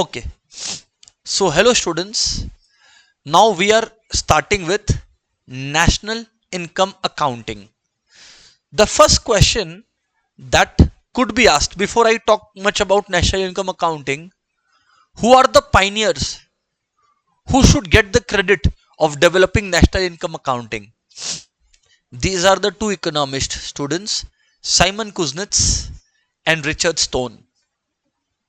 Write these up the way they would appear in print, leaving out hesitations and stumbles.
Okay, so hello students. Now we are starting with national income accounting. The first question that could be asked before I talk much about national income accounting, who are the pioneers who should get the credit of developing national income accounting? These are the two economist students, Simon Kuznets and Richard Stone.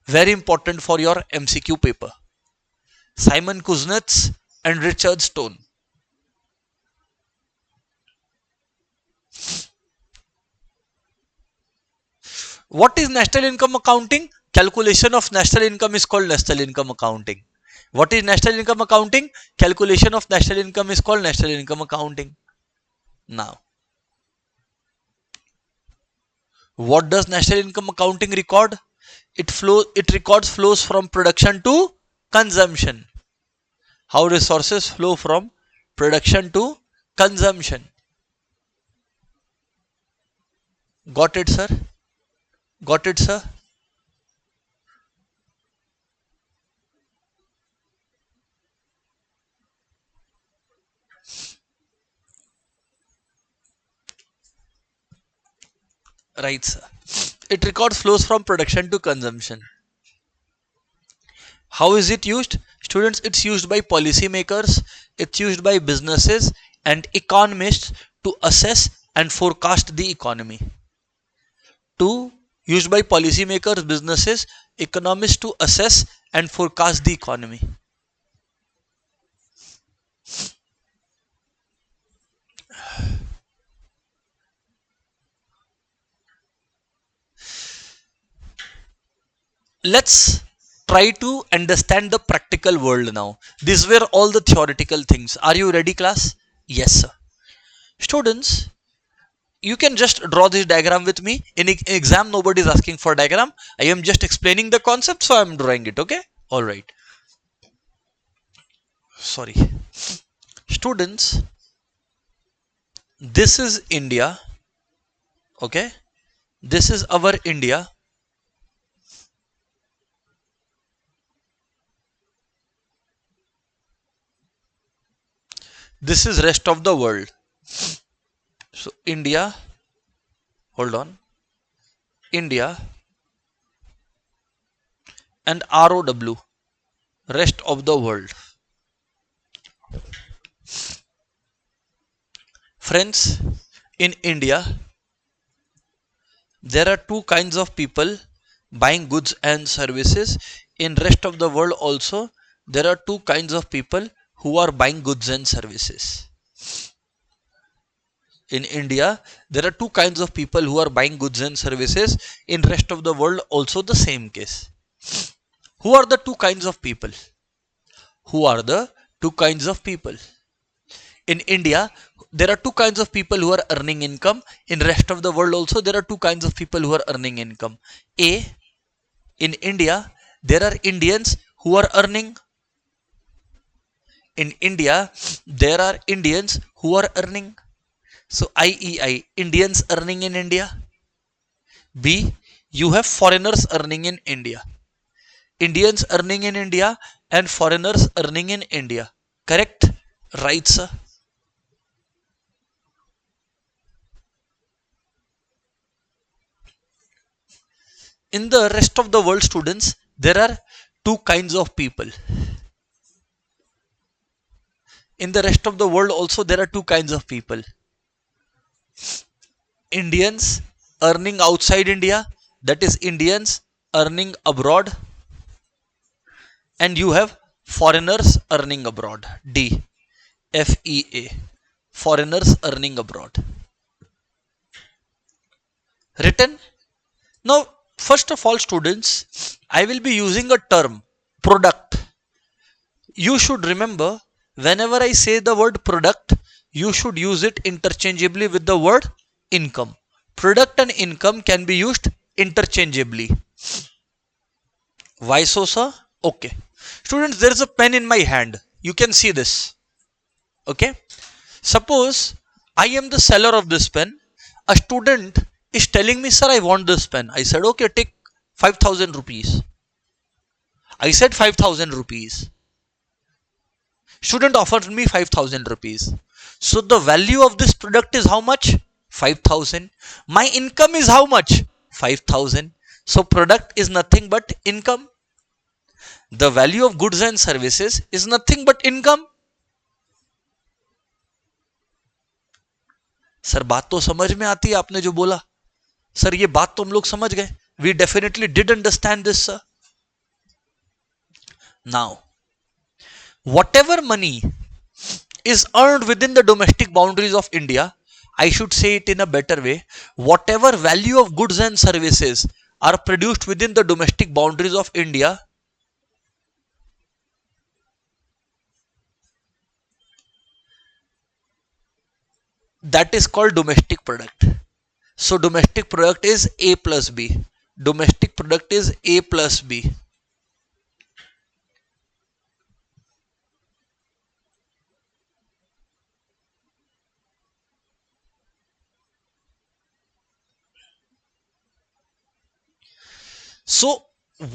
Very important for your MCQ paper. Simon Kuznets and Richard Stone. What is national income accounting? Calculation of national income is called national income accounting. What is national income accounting? Calculation of national income is called national income accounting. Now, what does national income accounting record? It records flows from production to consumption. How resources flow from production to consumption. Got it, sir? Got it, sir? Right, sir. It records flows from production to consumption. How is it used? Students, it's used by policymakers, it's used by businesses and economists to assess and forecast the economy. Used by policymakers, businesses, economists to assess and forecast the economy. Let's try to understand the practical world now. These were all the theoretical things. Are you ready, class? Yes, sir. Students, you can just draw this diagram with me. In exam, nobody is asking for diagram. I am just explaining the concept, so I am drawing it. Okay? All right. Sorry. Students, this is India. Okay? This is our India. This is rest of the world. So India, hold on, India and ROW, rest of the world. Friends, in India, there are two kinds of people buying goods and services. In rest of the world also, there are two kinds of people who are buying goods and services. In India, there are two kinds of people who are buying goods and services. In rest of the world also the same case. Who are the two kinds of people? Who are the two kinds of people? In India, there are two kinds of people who are earning income. In rest of the world also, there are two kinds of people who are earning income. A, in India, there are Indians who are earning. In India, there are Indians who are earning. So IEI, Indians earning in India. B, you have foreigners earning in India. Indians earning in India and foreigners earning in India. Correct? Right, sir. In the rest of the world, students, there are two kinds of people. In the rest of the world also, there are two kinds of people. Indians earning outside India, that is Indians earning abroad, and you have foreigners earning abroad. D, FEA, foreigners earning abroad. Written? Now, first of all, students, I will be using a term, product. You should remember, whenever I say the word product, you should use it interchangeably with the word income. Product and income can be used interchangeably. Why so, sir? Okay. Students, there is a pen in my hand. You can see this. Okay. Suppose I am the seller of this pen. A student is telling me, sir, I want this pen. I said, okay, take 5,000 rupees. I said 5,000 rupees. Student offered me 5,000 rupees. So the value of this product is how much? 5,000. My income is how much? 5,000. So product is nothing but income. The value of goods and services is nothing but income. Sir बात तो समझ में आती है आपने जो बोला. Sir ये बात तो हम लोग समझ गए. We definitely did understand this, sir. Now, whatever money is earned within the domestic boundaries of India, I should say it in a better way, whatever value of goods and services are produced within the domestic boundaries of India, that is called domestic product. So domestic product is A plus B. Domestic product is A plus B. So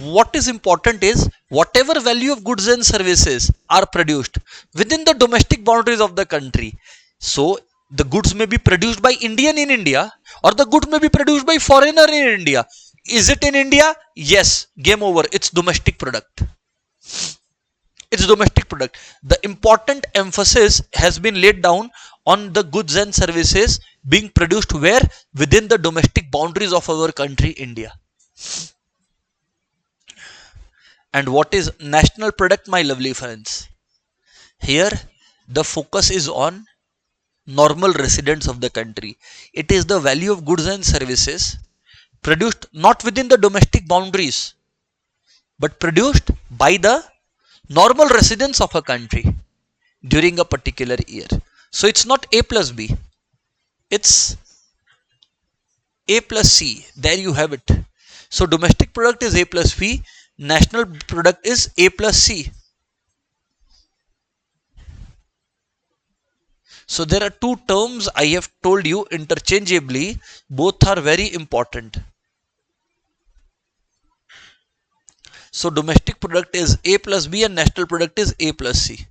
what is important is whatever value of goods and services are produced within the domestic boundaries of the country. So the goods may be produced by Indian in India or the goods may be produced by foreigner in India. Is it in India? Yes. Game over. It's domestic product. It's domestic product. The important emphasis has been laid down on the goods and services being produced where? Within the domestic boundaries of our country, India. And what is national product, my lovely friends? Here the focus is on normal residents of the country. It is the value of goods and services produced not within the domestic boundaries but produced by the normal residents of a country during a particular year. So it's not A plus B, it's A plus C. There you have it. So domestic product is A plus B, national product is A plus C. So there are two terms I have told you interchangeably, both are very important. So domestic product is A plus B and national product is A plus C.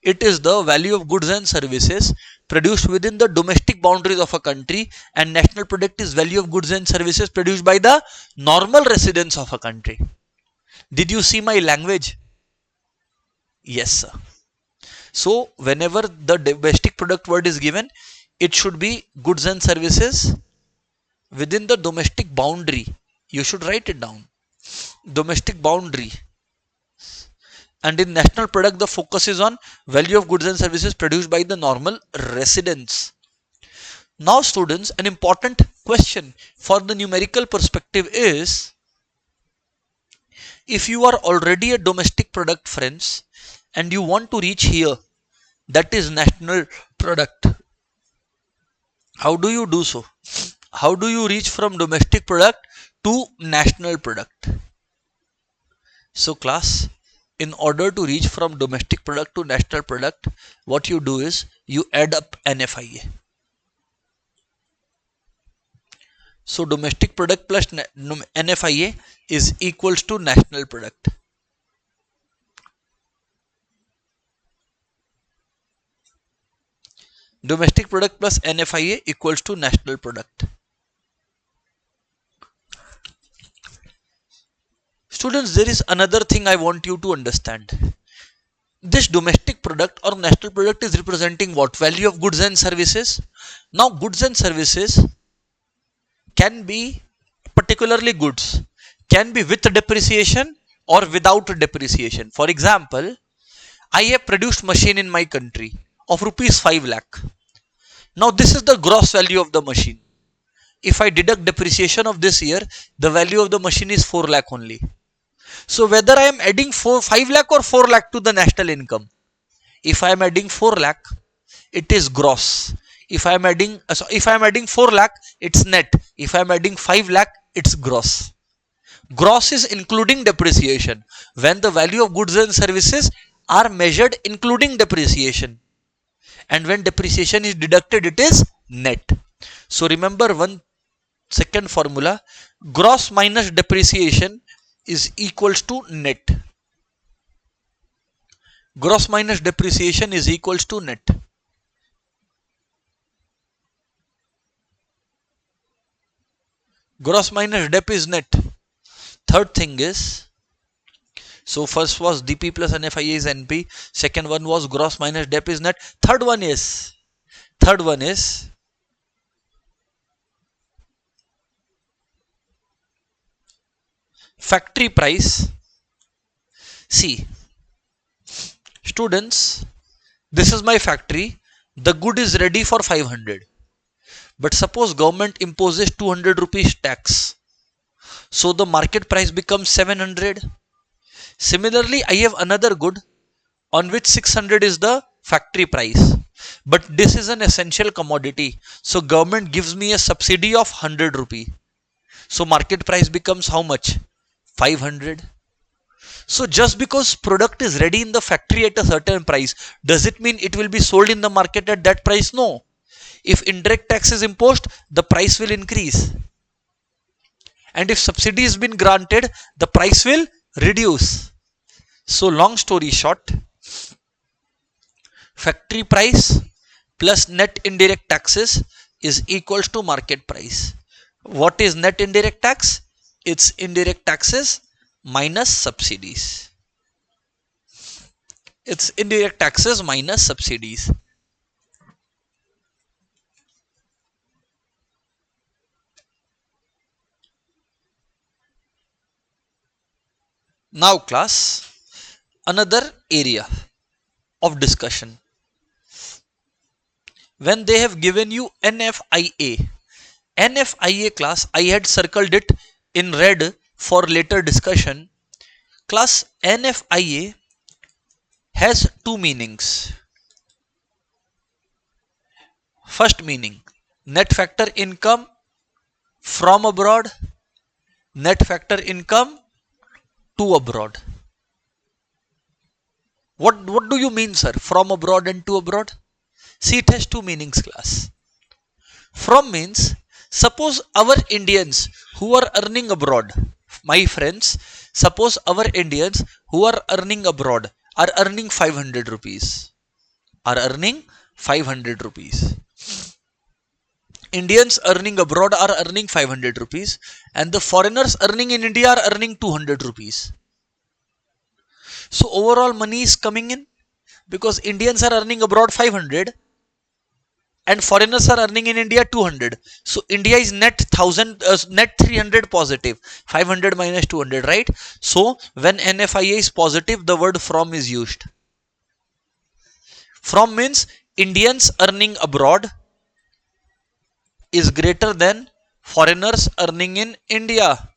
It is the value of goods and services produced within the domestic boundaries of a country, and national product is value of goods and services produced by the normal residents of a country. Did you see my language? Yes, sir. So whenever the domestic product word is given, it should be goods and services within the domestic boundary. You should write it down. Domestic boundary. And in national product, the focus is on value of goods and services produced by the normal residents. Now students, an important question for the numerical perspective is, if you are already a domestic product, friends, and you want to reach here, that is national product, how do you do so? How do you reach from domestic product to national product? So class, in order to reach from domestic product to national product, what you do is you add up NFIA. So domestic product plus NFIA is equals to national product. Domestic product plus NFIA equals to national product. Students, there is another thing I want you to understand. This domestic product or national product is representing what? Value of goods and services. Now goods and services can be, particularly goods, can be with depreciation or without depreciation. For example, I have produced machine in my country of rupees 5 lakh. Now this is the gross value of the machine. If I deduct depreciation of this year, the value of the machine is 4 lakh only. So whether I am adding 5 lakh or 4 lakh to the national income, if I am adding 4 lakh, it is gross. If I am adding 4 lakh, it's net. If I am adding 5 lakh, it's gross. Gross is including depreciation. When the value of goods and services are measured including depreciation, and when depreciation is deducted, it is net. So remember one second formula: gross minus depreciation is equals to net. Gross minus depreciation is equals to net. Gross minus dep is net. Third thing is, so first was DP plus NFIA is NP. Second one was gross minus dep is net. Third one is factory price. See, students, this is my factory. The good is ready for 500. But suppose government imposes 200 rupees tax. So the market price becomes 700. Similarly, I have another good on which 600 is the factory price. But this is an essential commodity. So government gives me a subsidy of 100 rupee. So market price becomes how much? 500. So just because product is ready in the factory at a certain price, does it mean it will be sold in the market at that price? No. If indirect tax is imposed, the price will increase. And if subsidy has been granted, the price will reduce. So long story short, factory price plus net indirect taxes is equals to market price. What is net indirect tax? It's indirect taxes minus subsidies. It's indirect taxes minus subsidies. Now class, another area of discussion. When they have given you NFIA class, I had circled it in red for later discussion. Class, NFIA has two meanings. First meaning, net factor income from abroad, net factor income to abroad. What do you mean, sir? From abroad and to abroad? See, it has two meanings, class. From means, suppose our Indians who are earning abroad, my friends, suppose our Indians who are earning abroad are earning 500 rupees. Indians earning abroad are earning 500 rupees and the foreigners earning in India are earning 200 rupees. So overall money is coming in because Indians are earning abroad 500 and foreigners are earning in India 200. So India is net 300 positive, 500 minus 200, right? So when NFIA is positive, the word from is used. From means Indians earning abroad is greater than foreigners earning in India.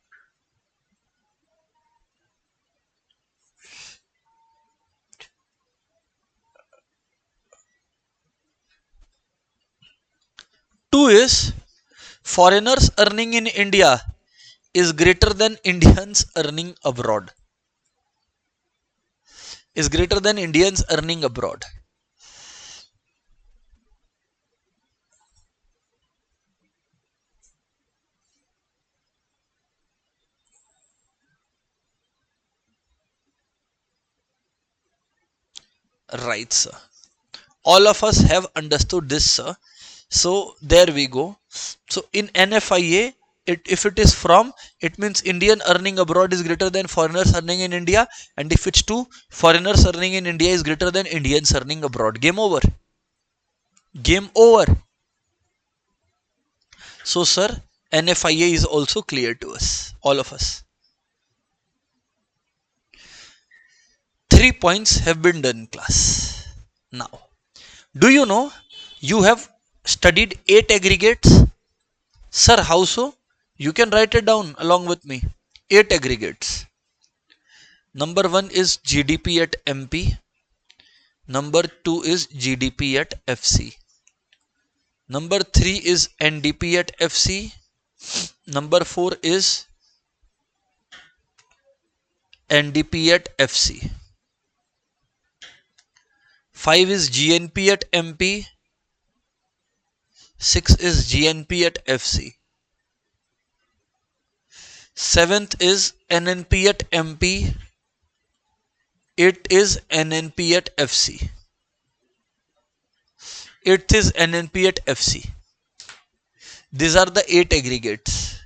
Two is foreigners earning in India is greater than Indians earning abroad. Is greater than Indians earning abroad. Right, sir. All of us have understood this, sir. So there we go. So in NFIA, if it is from, it means Indian earning abroad is greater than foreigners earning in India, and if it's to, foreigners earning in India is greater than Indians earning abroad. Game over. Game over. So sir, NFIA is also clear to us, all of us. 3 points have been done, class. Now, do you know you have studied 8 aggregates? Sir, how so? You can write it down along with me. 8 aggregates. Number 1 is GDP at MP. Number 2 is GDP at FC. Number 3 is NDP at FC. Number 4 is NDP at FC. 5 is GNP at MP. 6 is GNP at FC. Seventh is NNP at MP. Eighth is NNP at FC. Eighth is NNP at FC. These are the 8 aggregates.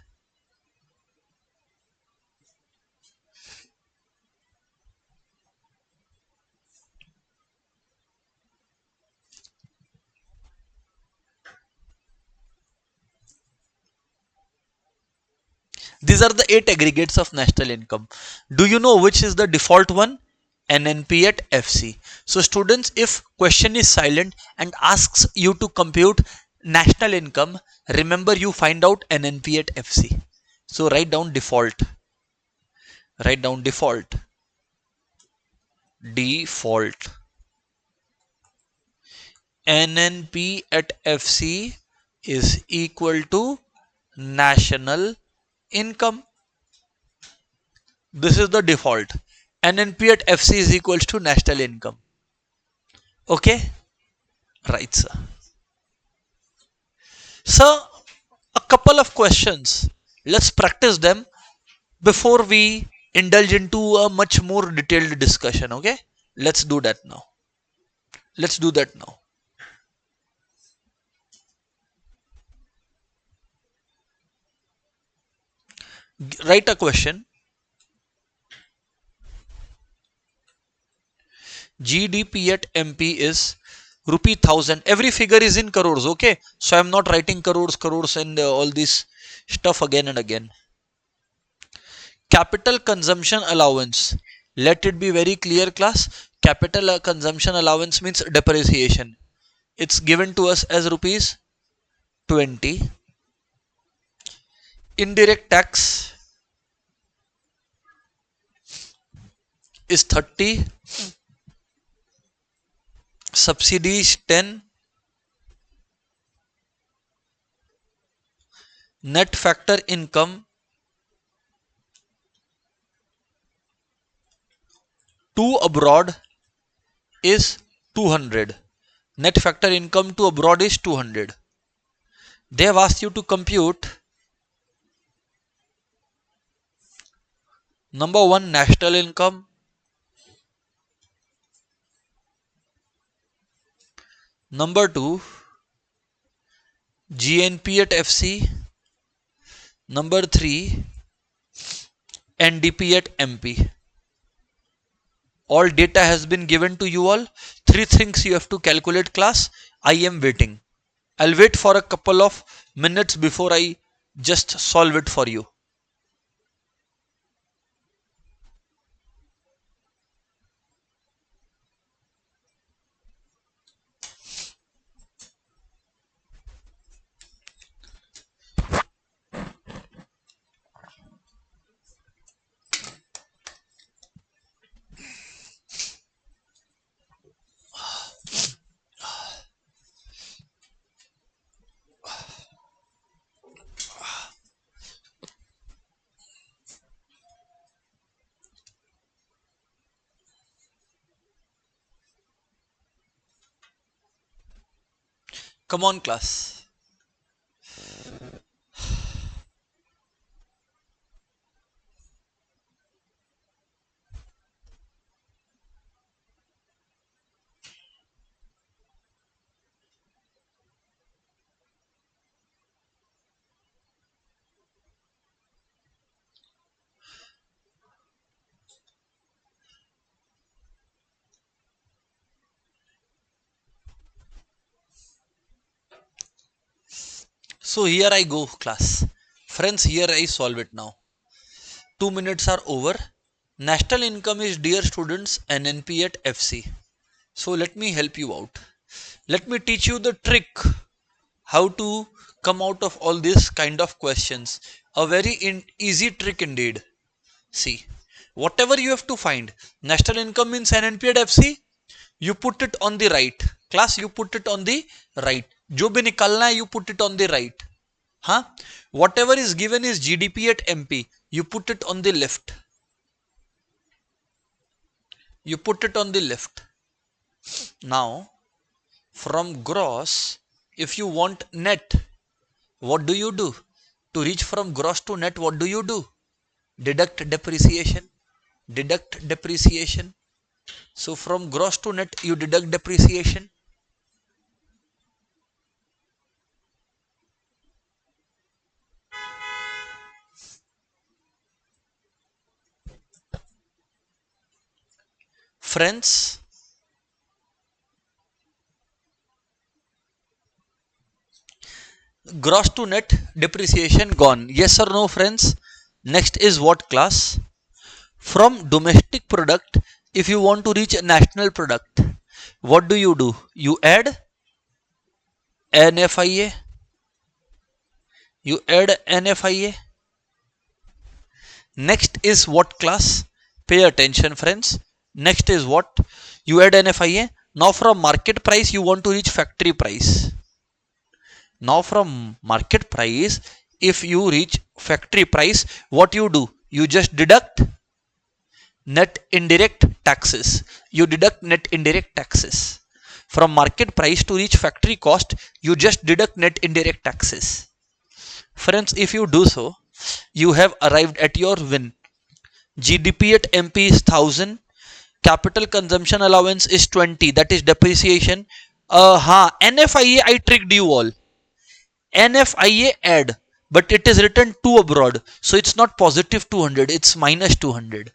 These are the 8 aggregates of national income. Do you know which is the default one? NNP at FC. So students, if question is silent and asks you to compute national income, remember you find out NNP at FC. So write down default. Write down default. Default. NNP at FC is equal to national income. This is the default. NNP at FC is equals to national income. Okay, right, sir. So, a couple of questions. Let's practice them before we indulge into a much more detailed discussion. Okay, let's do that now. Let's do that now. Write a question. GDP at MP is rupee 1000. Every figure is in crores. Okay, so I'm not writing crores, and all this stuff again and again. Capital consumption allowance. Let it be very clear, class. Capital consumption allowance means depreciation. It's given to us as rupees 20. Indirect tax is 30. Subsidy is 10. Net factor income to abroad is 200. Net factor income to abroad is 200. They have asked you to compute number 1 national income, number 2 GNP at FC, number 3 NDP at MP. All data has been given to you all. 3 things you have to calculate, class. I am waiting. I'll wait for a couple of minutes before I just solve it for you. Come on, class. So here I go, class. Friends, here I solve it now. 2 minutes are over. National income is, dear students, NNP at FC. So let me help you out. Let me teach you the trick how to come out of all these kind of questions. A very easy trick indeed. See, whatever you have to find, national income means NNP at FC, you put it on the right. Class, you put it on the right. जो भी निकालना है, you put it on the right. Huh? Whatever is given is GDP at MP, you put it on the left. You put it on the left. Now, from gross, if you want net, what do you do? To reach from gross to net, what do you do? deduct depreciation, deduct depreciation. So from gross to net, you deduct depreciation. Friends, gross to net depreciation gone. Yes or no, friends? Next is what class? From domestic product, if you want to reach a national product, what do? You add NFIA. You add NFIA. Next is what class? Pay attention, friends. Next is what? You add NFIA. Now from market price, you want to reach factory price. Now from market price, if you reach factory price, what you do? You just deduct net indirect taxes. You deduct net indirect taxes. From market price to reach factory cost, you just deduct net indirect taxes. Friends, if you do so, you have arrived at your win. GDP at MP is 1000. Capital consumption allowance is 20. That is depreciation. NFIA, I tricked you all. NFIA add, but it is written 2 abroad. So it's not positive 200, it's minus 200.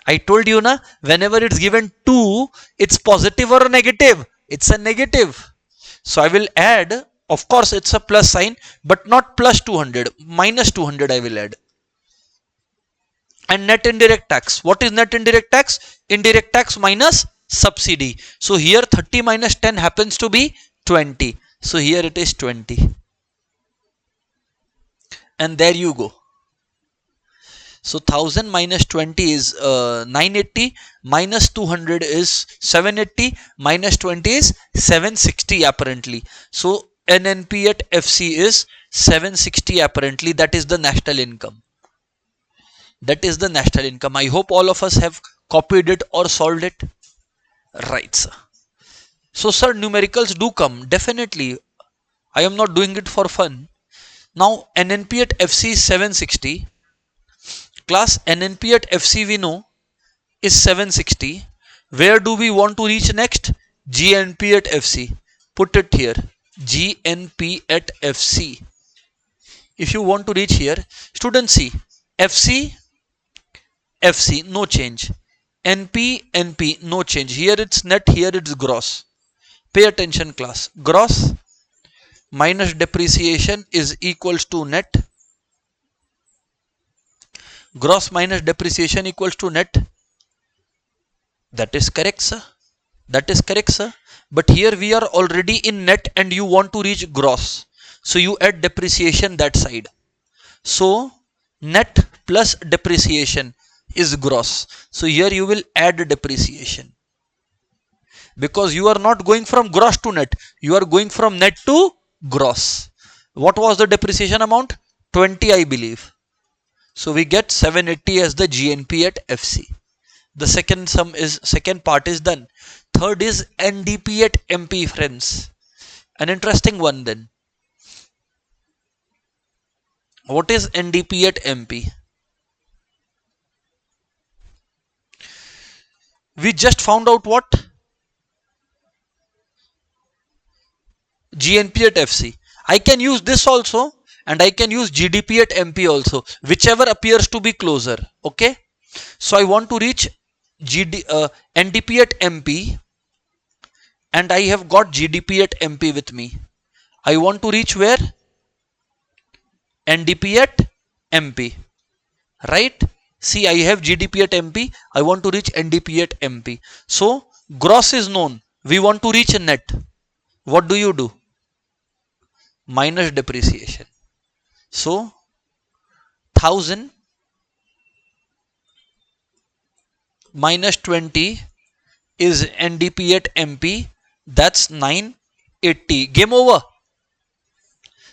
I told you na, whenever it's given 2, it's positive or negative. It's a negative. So I will add, of course it's a plus sign, but not plus 200, minus 200 I will add. And net indirect tax. What is net indirect tax? Indirect tax minus subsidy. So here 30 minus 10 happens to be 20. So here it is 20. And there you go. So 1000 minus 20 is 980, minus 200 is 780, minus 20 is 760 apparently. So NNP at FC is 760 apparently. That is the national income. That is the national income. I hope all of us have copied it or solved it. Right, sir. So sir, numericals do come. Definitely. I am not doing it for fun. Now NNP at FC is 760. Class NNP at FC we know is 760. Where do we want to reach next? GNP at FC. Put it here. GNP at FC. If you want to reach here, students see FC, FC, no change. NP, NP, no change. Here it's net, here it's gross. Pay attention, class. Gross minus depreciation is equals to net. Gross minus depreciation equals to net. That is correct, sir. That is correct, sir. But here we are already in net and you want to reach gross. So you add depreciation that side. So net plus depreciation is gross. So here you will add depreciation. Because you are not going from gross to net. You are going from net to gross. What was the depreciation amount? 20, I believe. So we get 780 as the GNP at FC. The second part is done. Third is NDP at MP, friends. An interesting one then. What is NDP at MP? We just found out what? GNP at FC. I can use this also and I can use GDP at MP also, whichever appears to be closer. Okay. So I want to reach NDP at MP and I have got GDP at MP with me. I want to reach where? NDP at MP. Right? See, I have GDP at MP. I want to reach NDP at MP. So gross is known. We want to reach net. What do? Minus depreciation. So 1000 minus 20 is NDP at MP. That's 980. Game over.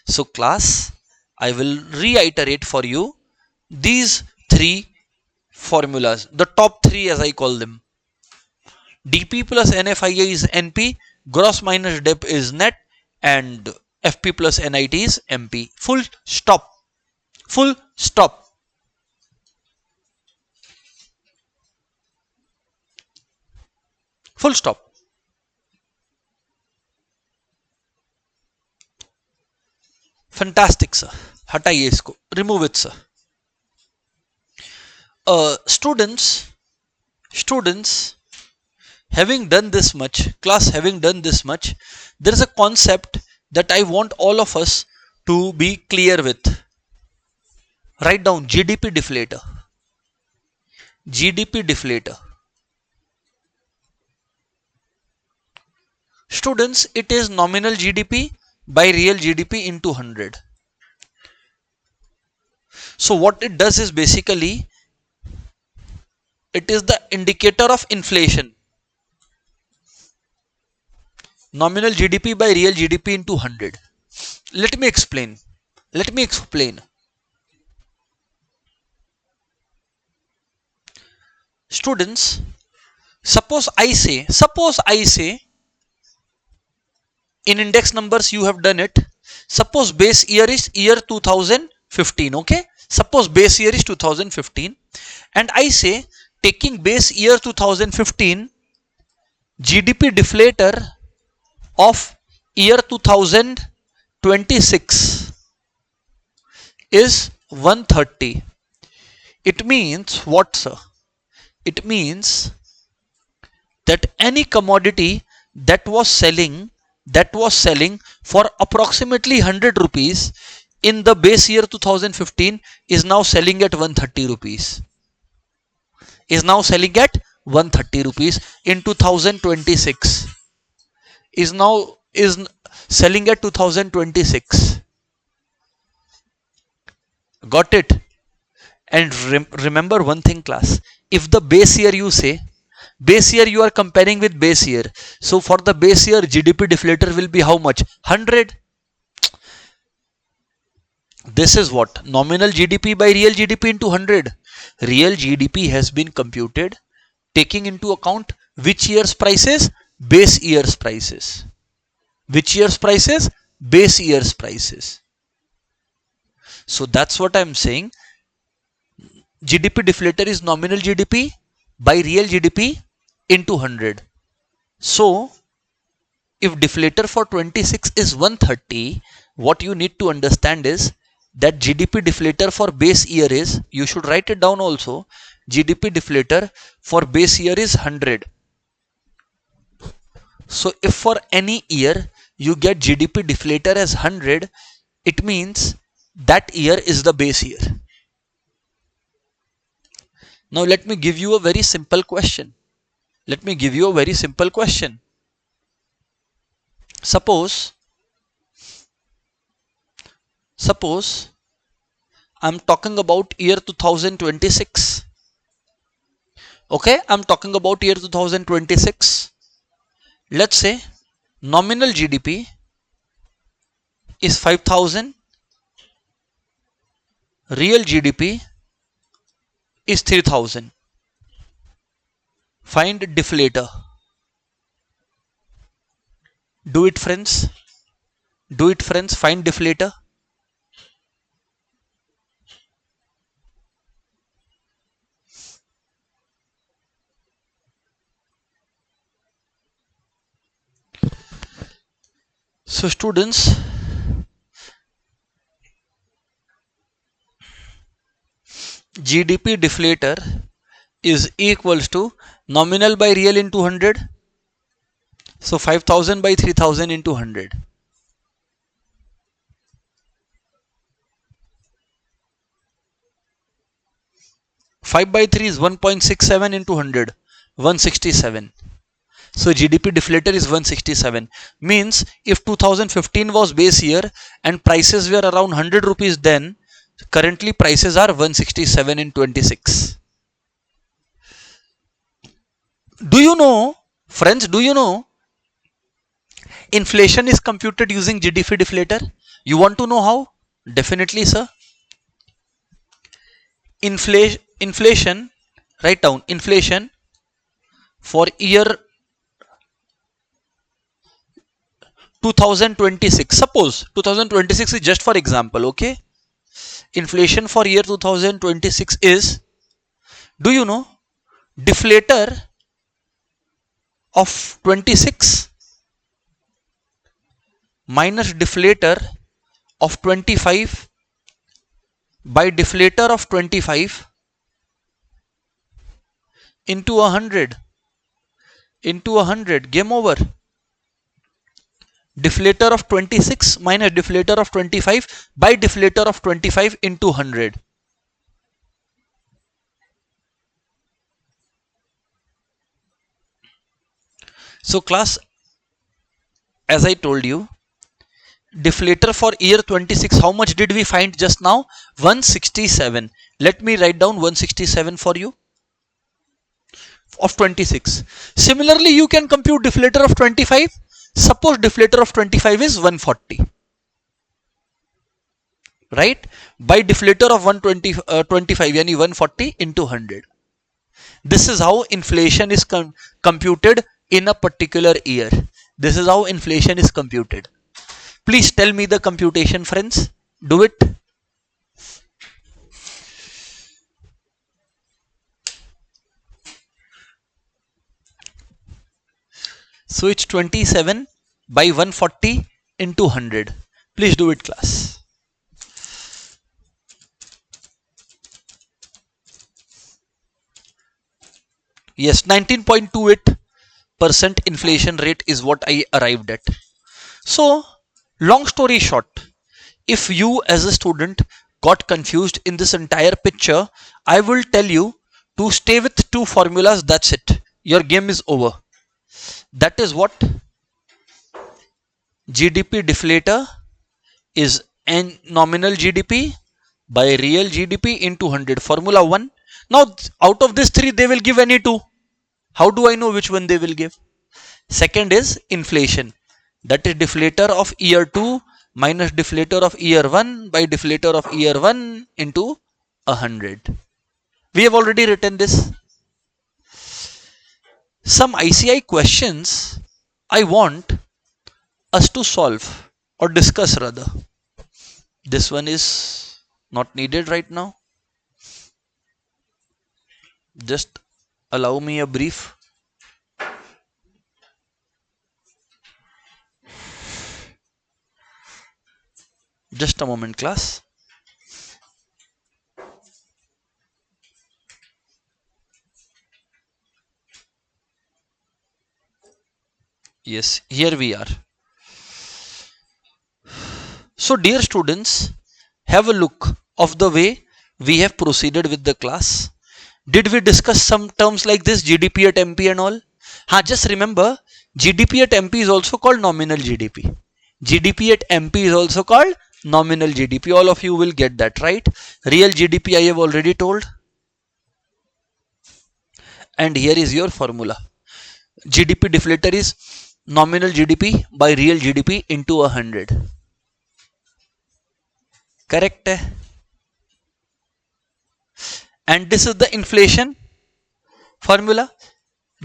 So class, I will reiterate for you these three formulas. The top three as I call them. DP plus NFIA is NP. Gross minus dep is net. And FP plus NIT is MP. Full stop. Full stop. full stop. Fantastic sir, हटाइए इसको, remove it sir. Students, having done this much, class having done this much, there is a concept that I want all of us to be clear with. Write down GDP deflator. GDP deflator. Students, it is nominal GDP by real GDP into 100. So what it does is basically, it is the indicator of inflation. Nominal GDP by real GDP into 100. Let me explain. Students, suppose I say, in index numbers you have done it. Suppose base year is year 2015. Okay. Suppose base year is 2015. And I say, taking base year 2015, GDP deflator of year 2026 is 130. It means what, sir? It means that any commodity that was selling for approximately 100 rupees in the base year 2015 is now selling at 130 rupees. Is now selling at 130 rupees in 2026. Is selling at 2026. Got it? And remember one thing, class. If the base year you say, base year you are comparing with base year. So for the base year, GDP deflator will be how much? 100. This is what? Nominal GDP by real GDP into 100. Real GDP has been computed taking into account which year's prices? Base year's prices. Which year's prices? Base year's prices. So that's what I'm saying. GDP deflator is nominal GDP by real GDP into 100. So if deflator for 26 is 130, what you need to understand is that GDP deflator for base year is, you should write it down also, GDP deflator for base year is 100. So if for any year you get GDP deflator as 100, it means that year is the base year. Now let me give you a very simple question. Suppose I'm talking about year 2026. Okay, I'm talking about year 2026. Let's say nominal GDP is 5,000. Real GDP is 3,000. Find deflator. Do it, friends. Find deflator. So students, GDP deflator is equals to nominal by real into 100. So 5,000 by 3,000 into 100. Five by 3 is 1.67 into 100, 167. So GDP deflator is 167. Means if 2015 was base year and prices were around 100 rupees then, currently prices are 167 in 26. Do you know, friends, inflation is computed using GDP deflator? You want to know how? Definitely, sir. Inflation, write down inflation for year 2026. Suppose 2026 is just for example, okay? Inflation for year 2026 is, do you know, deflator of 26 minus deflator of 25 by deflator of 25 into 100 into 100. Game over. Deflator of 26 minus deflator of 25 by deflator of 25 into 100. So class, as I told you, deflator for year 26, how much did we find just now? 167. Let me write down 167 for you of 26. Similarly, you can compute deflator of 25. Suppose deflator of 25 is 140, right? By deflator of 25 yani 140 into 100. This is how inflation is computed in a particular year. This is how inflation is computed. Please tell me the computation, friends. Do it. So it's 27 by 140 into 100. Please do it, class. Yes, 19.28% inflation rate is what I arrived at. So, long story short, if you as a student got confused in this entire picture, I will tell you to stay with two formulas. That's it. Your game is over. That is what GDP deflator is n nominal GDP by real GDP into 100. Formula 1. Now, out of these three, they will give any two. How do I know which one they will give? Second is inflation. That is deflator of year 2 minus deflator of year 1 by deflator of year 1 into 100. We have already written this. Some ICI questions I want us to solve or discuss rather. This one is not needed right now. Just allow me a brief. Just a moment, class. Yes, here we are. So dear students, have a look of the way we have proceeded with the class. Did we discuss some terms like this, GDP at MP and all? Just remember, GDP at MP is also called nominal GDP. GDP at MP is also called nominal GDP. All of you will get that, right? Real GDP I have already told. And here is your formula. GDP deflator is nominal GDP by real GDP into 100. Correct? And this is the inflation formula.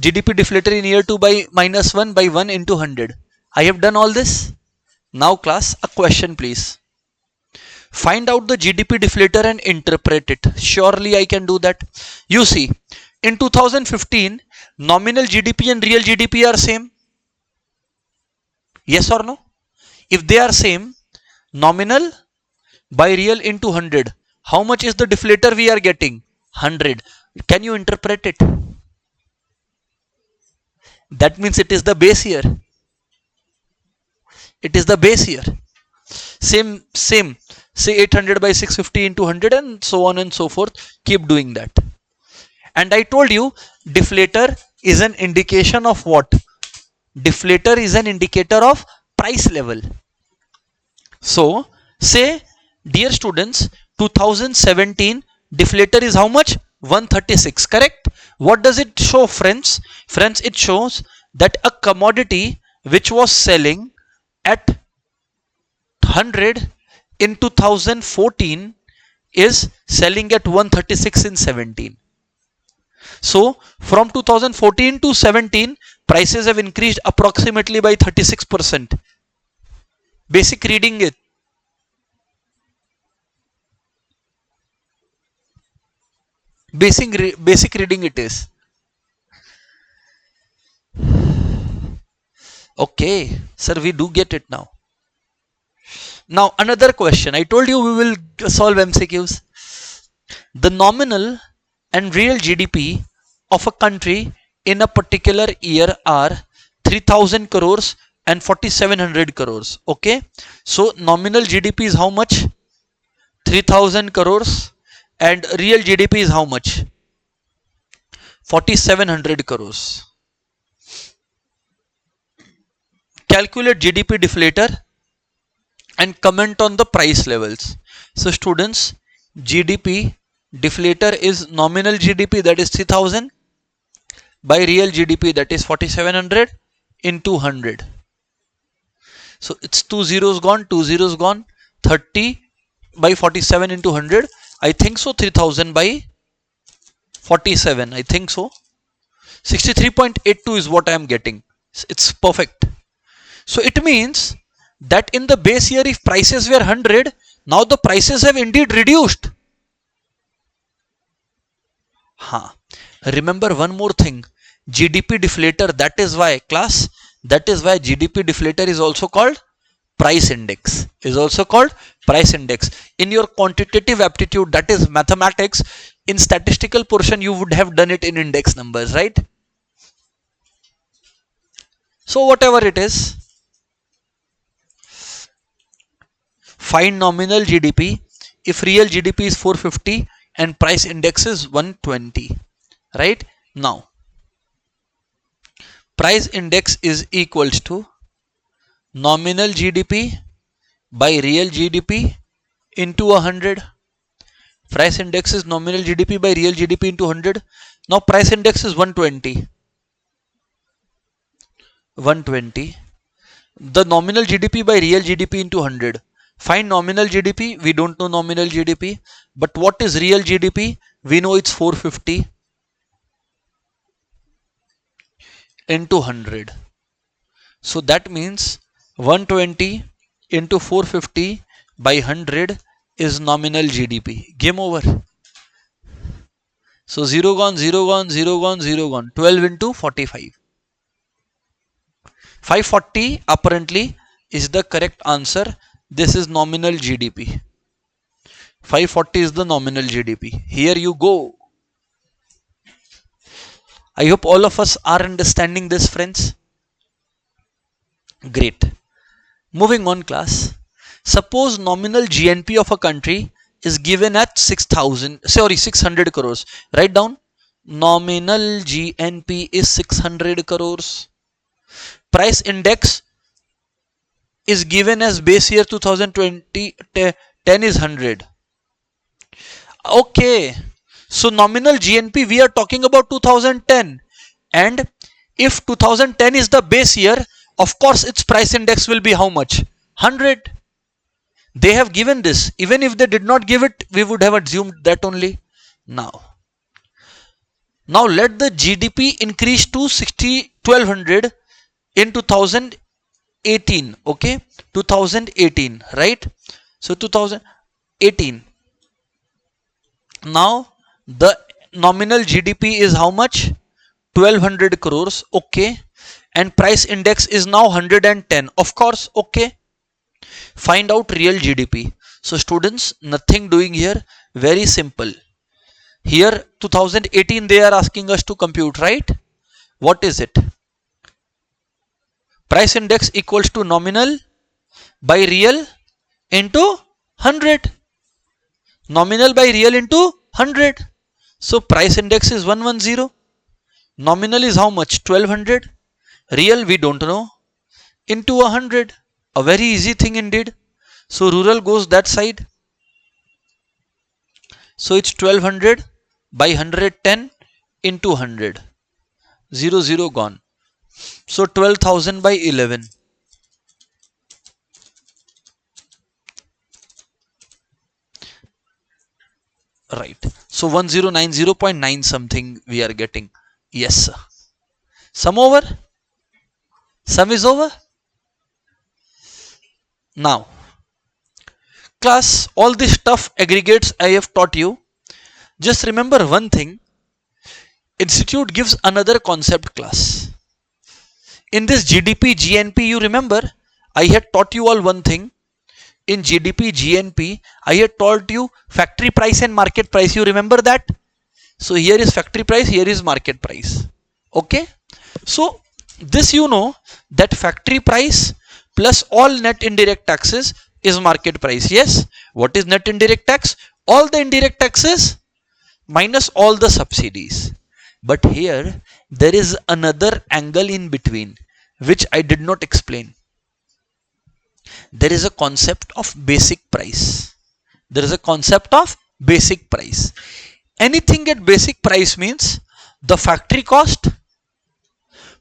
GDP deflator in year 2 by minus 1 by 1 into 100. I have done all this. Now class, a question please. Find out the GDP deflator and interpret it. Surely I can do that. You see, in 2015, nominal GDP and real GDP are same. Yes or no? If they are same, nominal by real into 100. How much is the deflator we are getting? 100. Can you interpret it? That means it is the base year. It is the base year. Same. Say 800 by 650 into 100 and so on and so forth. Keep doing that. And I told you, deflator is an indication of what? Deflator is an indicator of price level. So, say, dear students, 2017 deflator is how much? 136, correct? What does it show, friends? Friends, it shows that a commodity which was selling at 100 in 2014 is selling at 136 in 17. So from 2014 to 17, prices have increased approximately by 36%. Basic reading it. Basic reading it is. Okay, sir, we do get it now. Now another question. I told you we will solve MCQs. The nominal and real GDP of a country in a particular year are 3000 crores and 4700 crores. Okay, so nominal GDP is how much? 3000 crores, and real GDP is how much? 4700 crores. Calculate GDP deflator and comment on the price levels. So students, GDP deflator is nominal GDP, that is 3000, by real GDP, that is 4700, into 100. So it's 2 zeros gone, 2 zeros gone. 30 by 47 into 100, I think so. 3000 by 47, I think so. 63.82 is what I am getting. It's perfect. So it means that in the base year, if prices were 100, now the prices have indeed reduced. Remember one more thing, GDP deflator. That is why, class, that is why GDP deflator is also called price index. Is also called price index. In your quantitative aptitude, that is mathematics, in statistical portion you would have done it in index numbers, right? So whatever it is, find nominal GDP if real GDP is 450 and price index is 120. Right? Now, price index is equals to nominal GDP by real GDP into 100. Price index is nominal GDP by real GDP into 100. Now price index is 120. 120. The nominal GDP by real GDP into 100. Find nominal GDP. We don't know nominal GDP. But what is real GDP? We know it's 450 into 100. So that means 120 into 450 by 100 is nominal GDP. Game over. So 0 gone, 0 gone, 0 gone, 0 gone. 12 into 45. 540 apparently is the correct answer. This is nominal GDP. 540 is the nominal GDP. Here you go. I hope all of us are understanding this, friends. Great. Moving on, class. Suppose nominal GNP of a country is given at 600 crores. Write down. Nominal GNP is 600 crores. Price index is given as base year 2020, 10 is 100. Okay. So nominal GNP, we are talking about 2010. And if 2010 is the base year, of course its price index will be how much? 100. They have given this. Even if they did not give it, we would have assumed that only. Now let the GDP increase to 1200 in 2018. Okay, 2018, right? So 2018. Now the nominal GDP is how much? 1200 crores. Okay, and price index is now 110. Of course. Okay, find out real GDP. So students, nothing doing here, very simple. Here 2018 they are asking us to compute, right? What is it? Price index equals to nominal by real into 100. Nominal by real into 100. So price index is 110. Nominal is how much? 1200. Real we don't know. Into 100. A very easy thing indeed. So rural goes that side. So it's 1200 by 110 into 100. 0 0 gone. So 12,000 by 11. Right. So 1090.9 something we are getting. Yes, sir. Sum over? Sum is over? Now, class, all this stuff aggregates I have taught you. Just remember one thing. Institute gives another concept, class. In this GDP, GNP, you remember, I had taught you all one thing. In GDP, GNP, I had taught you factory price and market price. You remember that? So here is factory price, here is market price. Okay. So this you know that factory price plus all net indirect taxes is market price. Yes. What is net indirect tax? All the indirect taxes minus all the subsidies. But here there is another angle in between which I did not explain. There is a concept of basic price. There is a concept of basic price. Anything at basic price means the factory cost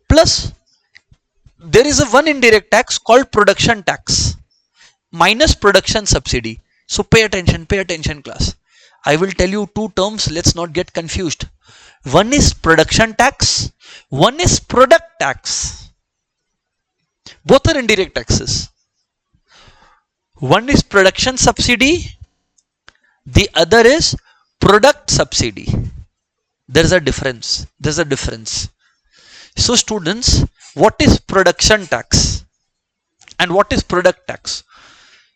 plus there is a one indirect tax called production tax minus production subsidy. So pay attention class. I will tell you two terms, let's not get confused. One is production tax, one is product tax. Both are indirect taxes. One is production subsidy, the other is product subsidy. There is a difference. There's a difference. So students, what is production tax and what is product tax?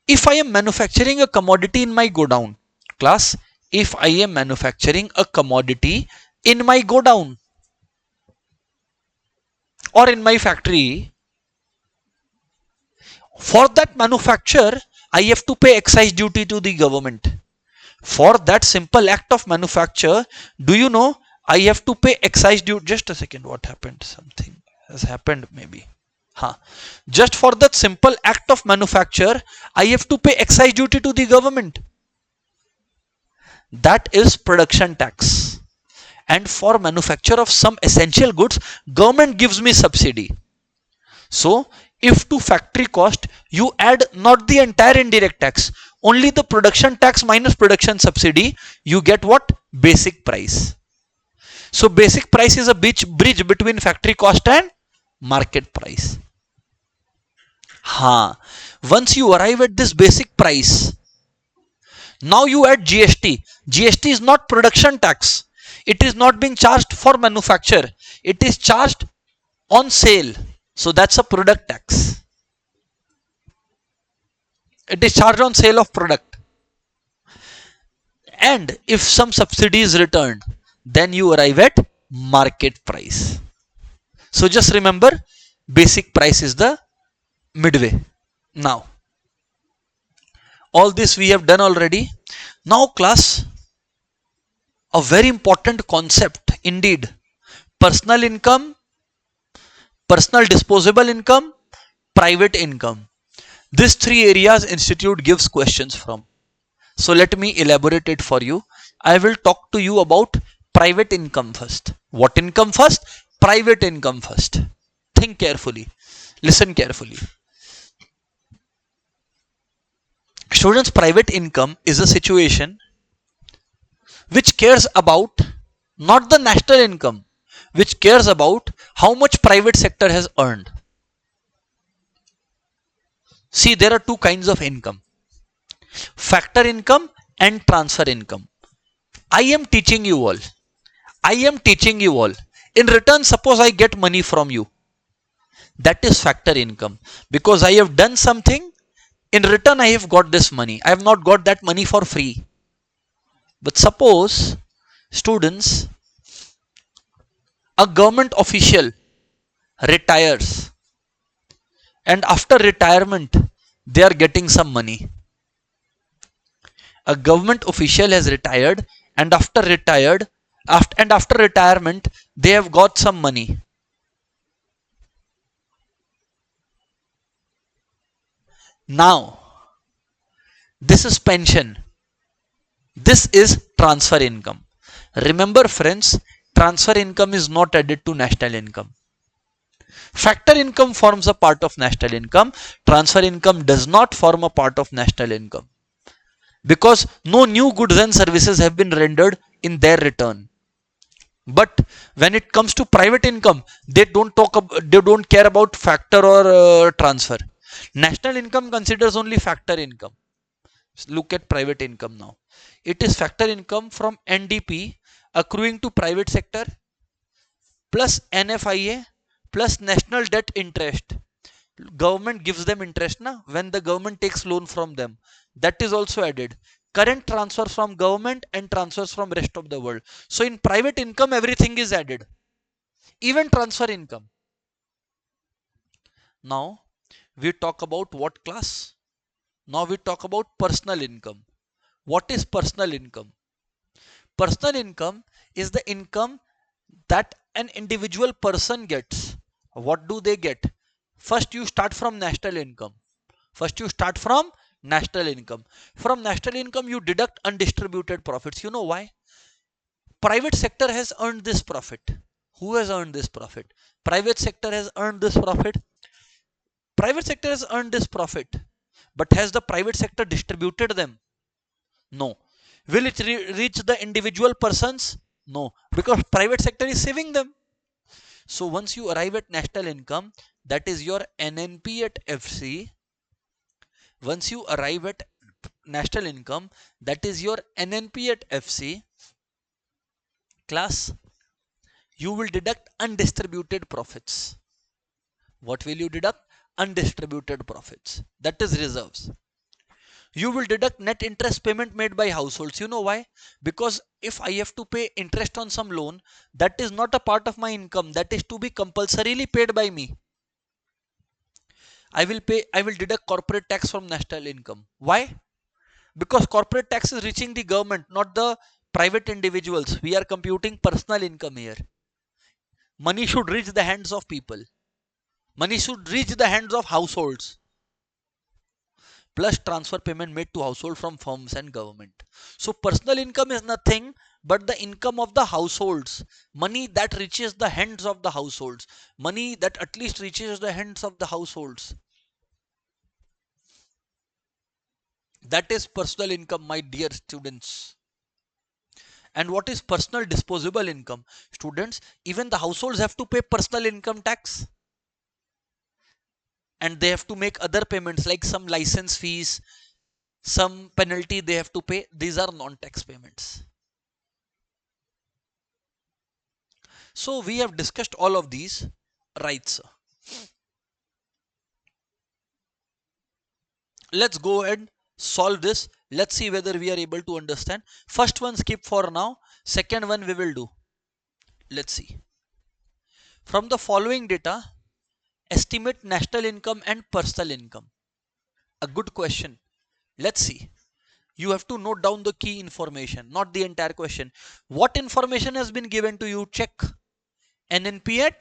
If I am manufacturing a commodity in my godown, class, if I am manufacturing a commodity in my godown or in my factory, for that manufacture, I have to pay excise duty to the government. For that simple act of manufacture, do you know I have to pay excise duty? Just a second, what happened? Something has happened maybe. Just for that simple act of manufacture, I have to pay excise duty to the government. That is production tax. And for manufacture of some essential goods, government gives me subsidy. So if to factory cost you add not the entire indirect tax, only the production tax minus production subsidy, you get what? Basic price. So basic price is a bridge between factory cost and market price. Once you arrive at this basic price, now you add GST. GST is not production tax. It is not being charged for manufacture. It is charged on sale. So that's a product tax. It is charged on sale of product. And if some subsidy is returned, then you arrive at market price. So just remember, basic price is the midway. Now, all this we have done already. Now class, a very important concept indeed. Personal income, personal disposable income, private income. These three areas institute gives questions from. So let me elaborate it for you. I will talk to you about private income first. What income first? Private income first. Think carefully. Listen carefully. Students, private income is a situation which cares about not the national income, which cares about how much private sector has earned. See, there are two kinds of income: factor income and transfer income. I am teaching you all. In return, suppose I get money from you. That is factor income, because I have done something. In return, I have got this money. I have not got that money for free. But suppose, students, a government official retires, and after retirement, they are getting some money. A government official has retired, and after retirement, they have got some money. Now, this is pension. This is transfer income. Remember friends, transfer income is not added to national income. Factor income forms a part of national income. Transfer income does not form a part of national income, because no new goods and services have been rendered in their return. But when it comes to private income, they don't care about factor or transfer. National income considers only factor income. Look at private income now. It is factor income from NDP accruing to private sector plus NFIA plus national debt interest. Government gives them interest na when the government takes loan from them, that is also added. Current transfer from government and transfers from rest of the world. So in private income everything is added, even transfer income. Now we talk about what class? Now we talk about personal income. What is personal income? Personal income is the income that an individual person gets. What do they get? First you start from national income. First you start from national income. From national income you deduct undistributed profits. You know why? Private sector has earned this profit. Who has earned this profit? Private sector has earned this profit. Private sector has earned this profit. But has the private sector distributed them? No. Will it reach the individual persons? No. Because private sector is saving them. So once you arrive at national income, that is your NNP at FC. Once you arrive at national income, that is your NNP at FC, class, you will deduct undistributed profits. What will you deduct? Undistributed profits. That is reserves. You will deduct net interest payment made by households. You know why? Because if I have to pay interest on some loan, that is not a part of my income. That is to be compulsorily paid by me. I will deduct corporate tax from national income. Why? Because corporate tax is reaching the government, not the private individuals. We are computing personal income here. Money should reach the hands of people. Money should reach the hands of households. Plus transfer payment made to household from firms and government. So personal income is nothing but the income of the households. Money that reaches the hands of the households. Money that at least reaches the hands of the households. That is personal income, my dear students. And what is personal disposable income? Students, even the households have to pay personal income tax. And they have to make other payments like some license fees, some penalty they have to pay. These are non-tax payments. So we have discussed all of these, right, sir? Let's go ahead, solve this. Let's see whether we are able to understand. First one skip for now. Second one we will do. Let's see. From the following data, estimate national income and personal income. A good question. Let's see. You have to note down the key information, not the entire question. What information has been given to you? Check. NNP at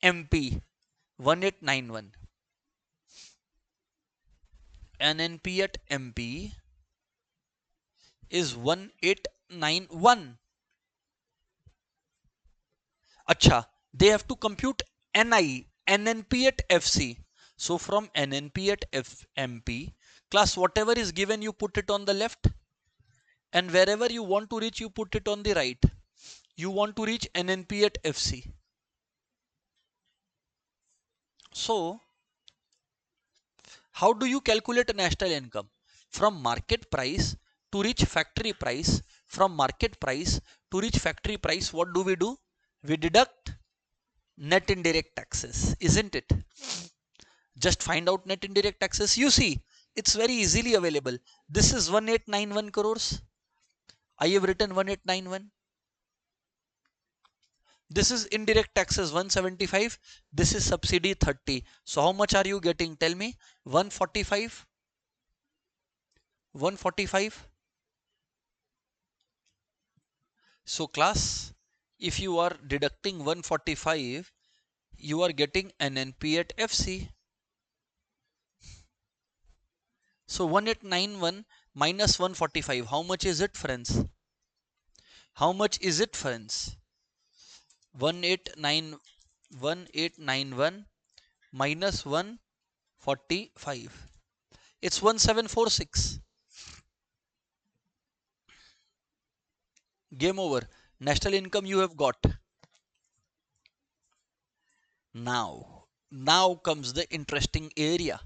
MP 1891. NNP at MP is 1891. Acha, they have to compute NNP at FC. So from NNP at MP, class, whatever is given, you put it on the left. And wherever you want to reach, you put it on the right. You want to reach NNP at FC. So, how do you calculate a national income? From market price to reach factory price. From market price to reach factory price, what do? We deduct net indirect taxes, isn't it? Just find out net indirect taxes. You see, it's very easily available. This is 1891 crores. I have written 1891. This is indirect taxes 175. This is subsidy 30. So how much are you getting? Tell me. 145. 145. So class, if you are deducting 145, you are getting NNP at FC. So 1891 minus 145. How much is it, friends? How much is it, friends? 1891 minus 145. It's 1746. Game over. National income you have got. Now comes the interesting area.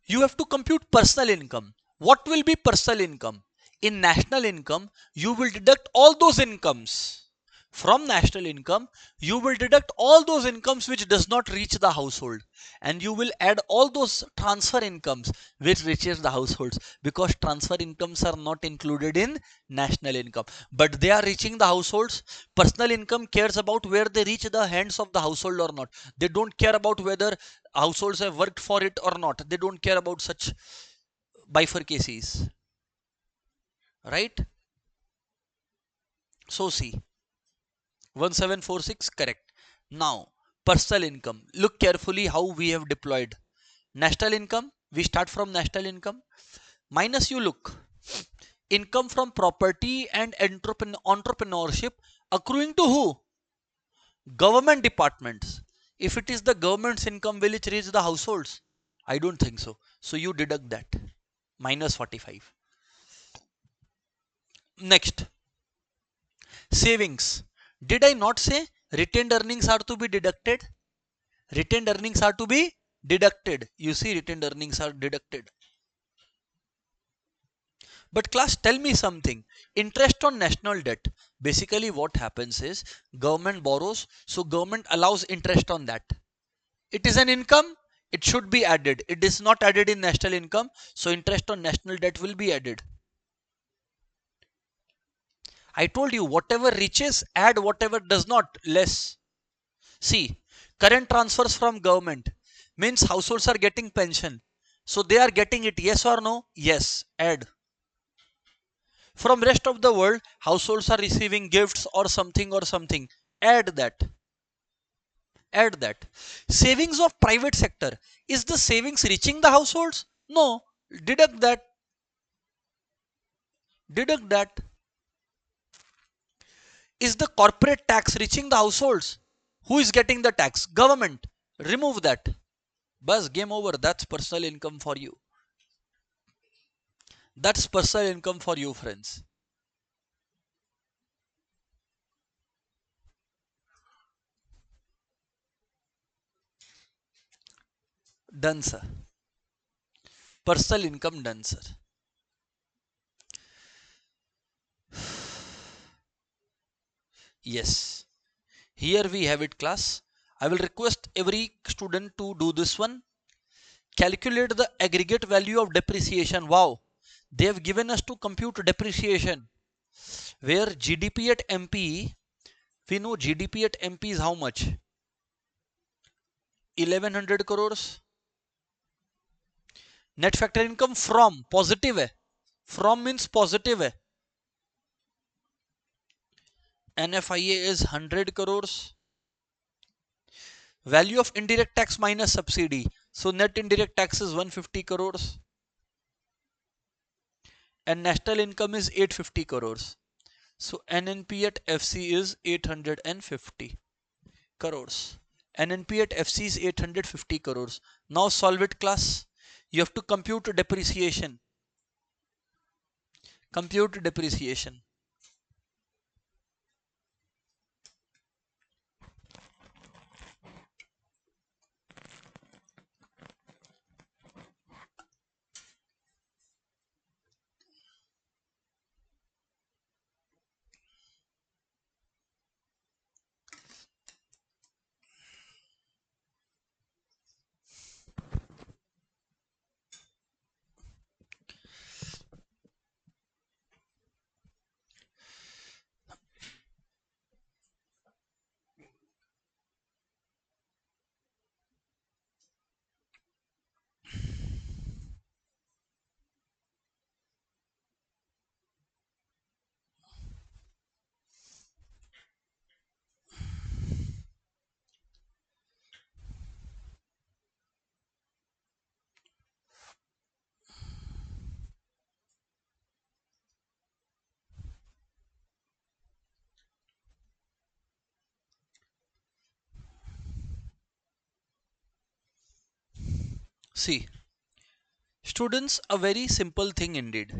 You have to compute personal income. What will be personal income? In national income, you will deduct all those incomes. From national income, you will deduct all those incomes which does not reach the household, and you will add all those transfer incomes which reaches the households, because transfer incomes are not included in national income, but they are reaching the households. Personal income cares about where they reach the hands of the household or not. They don't care about whether households have worked for it or not. They don't care about such bifurcacies, right? So see, 1746 correct. Now, personal income. Look carefully how we have deployed. National income, we start from national income. Minus, you look. Income from property and entrepreneurship accruing to who? Government departments. If it is the government's income, will it reach the households? I don't think so. So you deduct that. Minus 45. Next, savings. Did I not say retained earnings are to be deducted? Retained earnings are to be deducted. You see, retained earnings are deducted. But class, tell me something. Interest on national debt. Basically what happens is government borrows, so government allows interest on that. It is an income, it should be added. It is not added in national income, so interest on national debt will be added. I told you whatever reaches, add, whatever does not, less. See, current transfers from government means households are getting pension. So they are getting it, yes or no? Yes, add. From rest of the world, households are receiving gifts or something or something. Add that. Add that. Savings of private sector. Is the savings reaching the households? No. Deduct that. Deduct that. Is the corporate tax reaching the households? Who is getting the tax? Government. Remove that. Bus, game over. That's personal income for you. That's personal income for you, friends. Done, sir. Personal income done, sir. Yes. Here we have it, class. I will request every student to do this one. Calculate the aggregate value of depreciation. Wow. They have given us to compute depreciation. Where GDP at MP, we know GDP at MP is how much? 1100 crores. Net factor income from positive hai. From means positive hai. NFIA is 100 crores. Value of indirect tax minus subsidy. So net indirect tax is 150 crores. And national income is 850 crores. So NNP at FC is 850 crores. NNP at FC is 850 crores. Now solve it, class. You have to compute depreciation. Compute depreciation. See, students, a very simple thing indeed.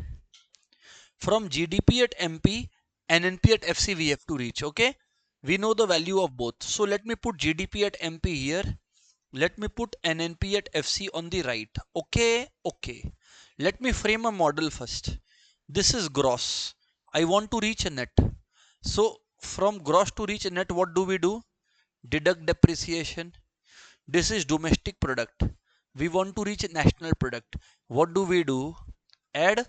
From GDP at MP, NNP at FC we have to reach, okay? We know the value of both. So let me put GDP at MP here. Let me put NNP at FC on the right. Okay, okay. Let me frame a model first. This is gross. I want to reach a net. So from gross to reach net, what do we do? Deduct depreciation. This is domestic product. We want to reach national product. What do we do? Add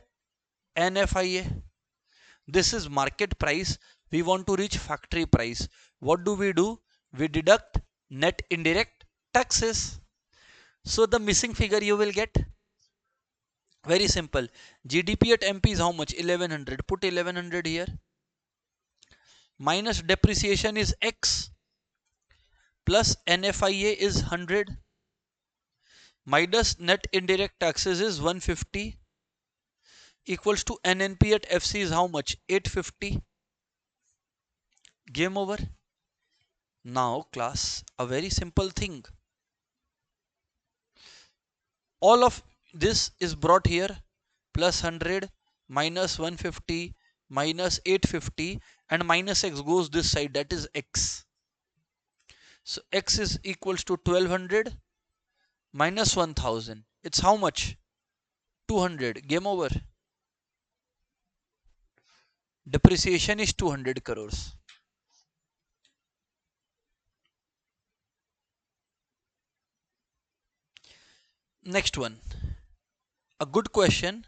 NFIA. This is market price. We want to reach factory price. What do? We deduct net indirect taxes. So the missing figure you will get. Very simple. GDP at MP is how much? 1100. Put 1100 here. Minus depreciation is X. Plus NFIA is 100. Minus net indirect taxes is 150. Equals to NNP at FC is how much? 850. Game over. Now class, a very simple thing. All of this is brought here. Plus 100 minus 150 minus 850 and minus X goes this side, that is X. So X is equals to 1200 minus 1000. It's how much? 200. Game over. Depreciation is 200 crores. Next one. A good question.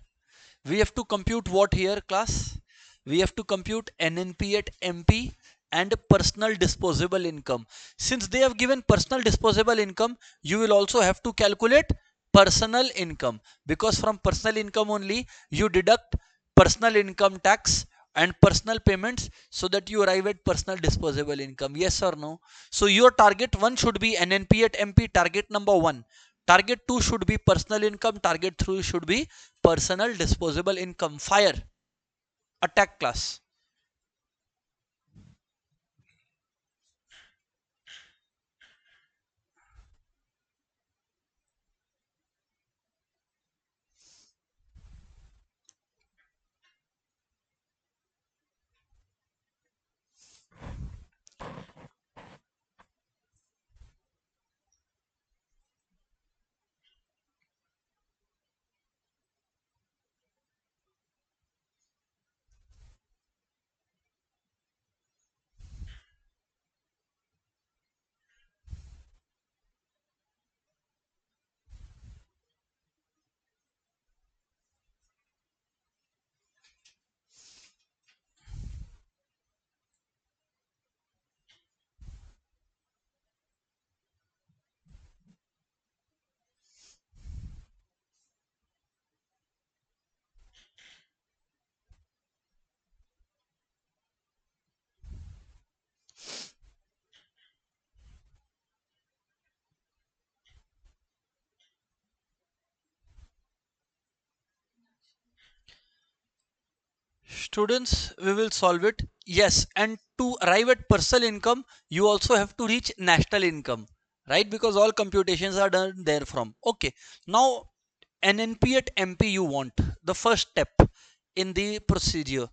We have to compute what here, class? We have to compute NNP at MP and personal disposable income. Since they have given personal disposable income, you will also have to calculate personal income, because from personal income only you deduct personal income tax and personal payments, so that you arrive at personal disposable income. Yes or no? So your target 1 should be NNP at MP, target number 1. Target 2 should be personal income. Target 3 should be personal disposable income. Fire. Attack, class. Students, we will solve it. Yes, and to arrive at personal income, you also have to reach national income, right? Because all computations are done there from. Okay, now NNP at MP you want, the first step in the procedure.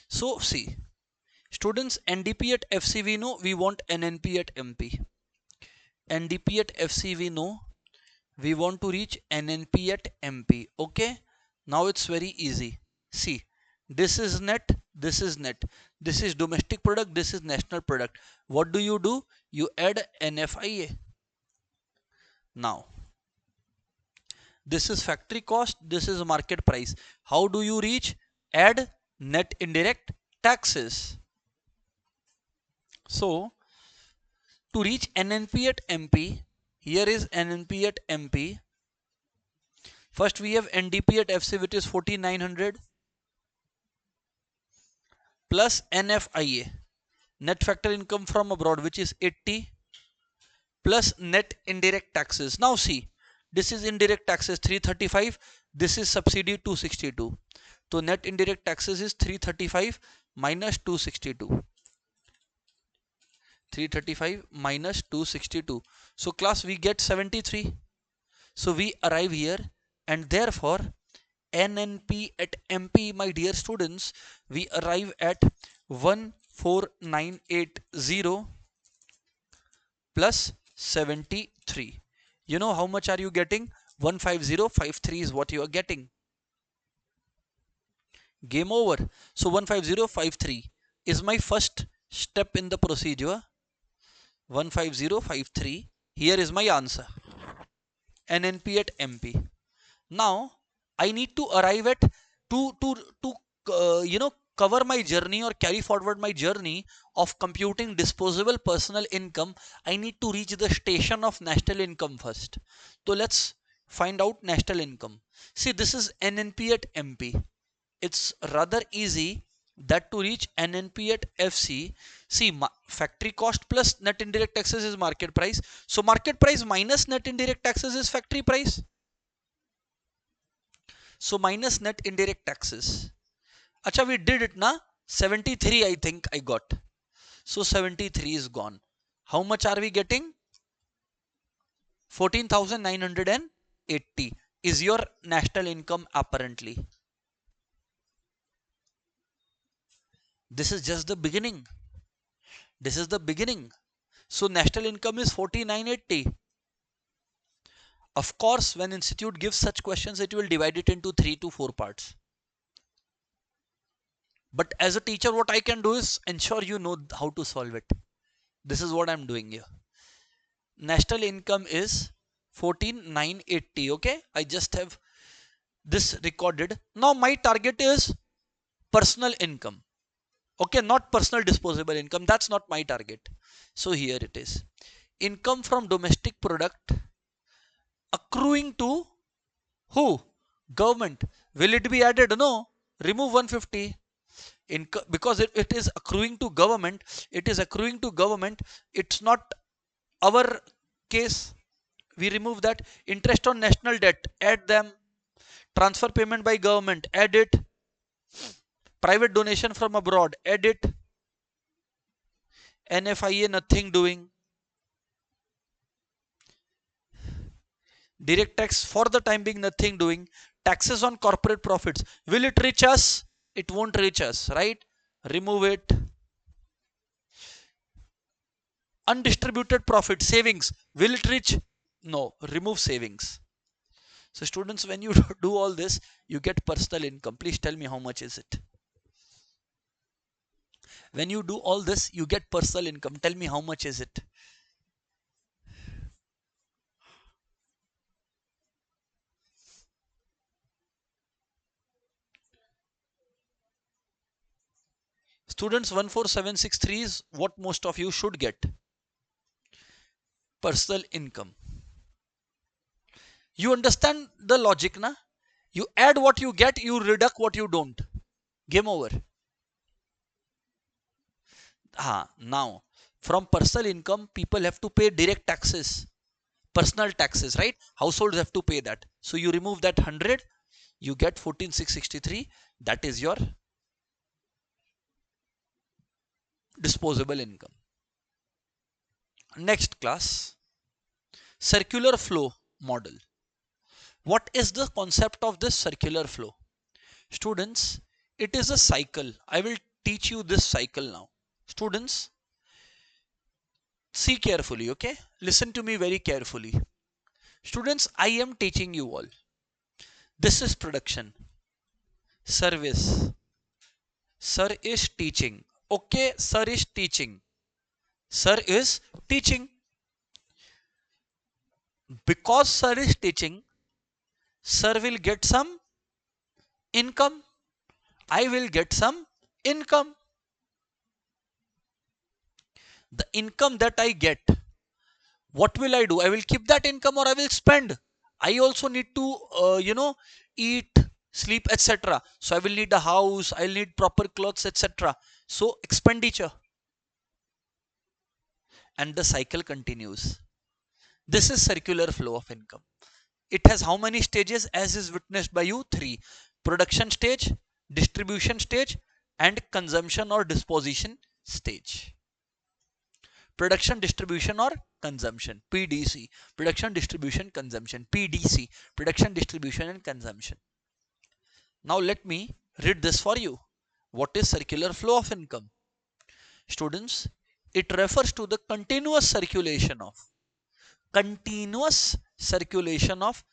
So see, students, NDP at FC we know, we want NNP at MP. NDP at FC we know, we want to reach NNP at MP. Okay, now it's very easy. See, this is net, this is net, this is domestic product, this is national product. What do? You add NFIA. Now this is factory cost, this is market price. How do you reach? Add net indirect taxes. So to reach NNP at MP, here is NNP at MP. First we have NDP at FC, which is 4900, plus NFIA, net factor income from abroad, which is 80, plus net indirect taxes. Now see, this is indirect taxes 335, this is subsidy 262. So net indirect taxes is 335 minus 262. 335 minus 262. So class, we get 73. So we arrive here, and therefore NNP at MP, my dear students, we arrive at 14980 plus 73. You know how much are you getting? 15053 is what you are getting. Game over. So 15053 is my first step in the procedure 15053. Here is my answer. NNP at MP. Now I need to arrive at to cover my journey or carry forward my journey of computing disposable personal income. I need to reach the station of national income first. So let's find out national income. See, this is NNP at MP. It's rather easy that to reach NNP at FC. See, factory cost plus net indirect taxes is market price. So market price minus net indirect taxes is factory price. So minus net indirect taxes. Acha, we did it na. 73 I think I got. So 73 is gone. How much are we getting? 14,980 is your national income apparently. This is just the beginning. This is the beginning. So national income is 4980. Of course, when institute gives such questions, it will divide it into 3 to 4 parts. But as a teacher, what I can do is ensure you know how to solve it. This is what I'm doing here. National income is 14,980. Okay, I just have this recorded. Now my target is personal income. Okay, not personal disposable income. That's not my target. So here it is. Income from domestic product accruing to who? Government. Will it be added? No. Remove 150. Because it is accruing to government. It is accruing to government. It's not our case. We remove that. Interest on national debt. Add them. Transfer payment by government. Add it. Private donation from abroad. Add it. NFIA nothing doing. Direct tax for the time being nothing doing. Taxes on corporate profits. Will it reach us? It won't reach us, right? Remove it. Undistributed profit, savings. Will it reach? No. Remove savings. So students, when you do all this, you get personal income. Please tell me how much is it? When you do all this, you get personal income. Tell me how much is it? Students, 14763 is what most of you should get. Personal income. You understand the logic, na? You add what you get, you reduct what you don't. Game over. Now, from personal income, people have to pay direct taxes. Personal taxes, right? Households have to pay that. So you remove that 100, you get 14,663. That is your disposable income. Next class, circular flow model. What is the concept of this circular flow? Students, it is a cycle. I will teach you this cycle now. Students, see carefully, okay? Listen to me very carefully. Students, I am teaching you all. This is production. Service. Sir is teaching. Okay, sir is teaching. Sir is teaching. Because sir is teaching, sir will get some income. I will get some income. The income that I get, what will I do? I will keep that income or I will spend. I also need to, eat, sleep, etc. So I will need a house, I'll need proper clothes, etc. So expenditure. And the cycle continues. This is circular flow of income. It has how many stages as is witnessed by you? 3. Production stage, distribution stage, and consumption or disposition stage. Production, distribution, or consumption. PDC. Production, distribution, consumption. PDC. Production, distribution, and consumption. Now let me read this for you. What is circular flow of income? Students, it refers to the continuous circulation of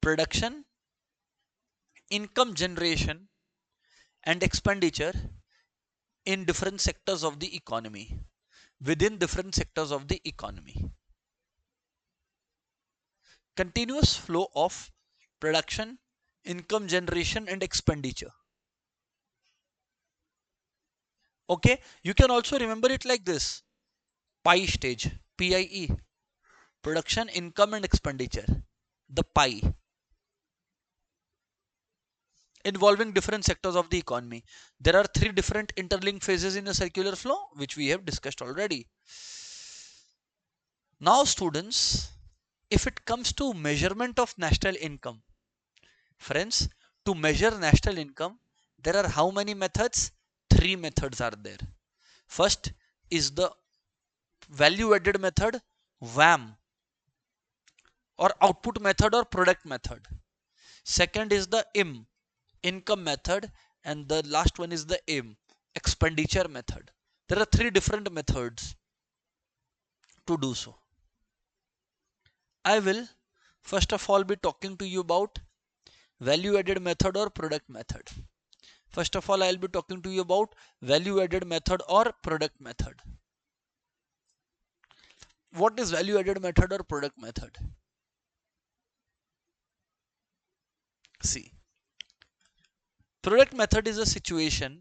production, income generation, and expenditure in different sectors of the economy, within different sectors of the economy. Continuous flow of production, income generation and expenditure. Okay, you can also remember it like this: pie stage, PIE, production, income and expenditure, the pie, involving different sectors of the economy. There are three different interlinked phases in a circular flow, which we have discussed already. Now students, if it comes to measurement of national income, friends, to measure national income, there are how many methods? Three methods are there. First is the value added method, VAM, or output method or product method. Second is the IM, income method, and the last one is the IM, expenditure method. There are three different methods to do so. I will first of all be talking to you about value added method or product method. First of all, I will be talking to you about value added method or product method. What is value added method or product method? See, product method is a situation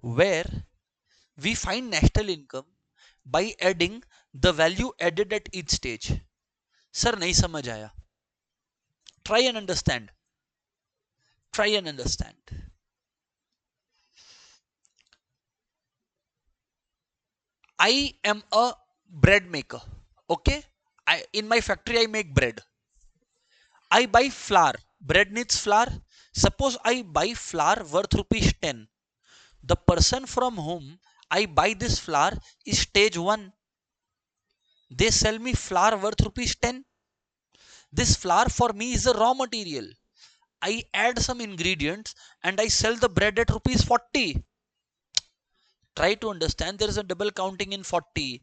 where we find national income by adding the value added at each stage. Sir, nahi samajh aaya. Try and understand. Try and understand. I am a bread maker. Okay? In my factory, I make bread. I buy flour. Bread needs flour. Suppose I buy flour worth rupees 10. The person from whom I buy this flour is stage 1. They sell me flour worth rupees 10. This flour for me is a raw material. I add some ingredients and I sell the bread at rupees 40. Try to understand, there is a double counting in 40.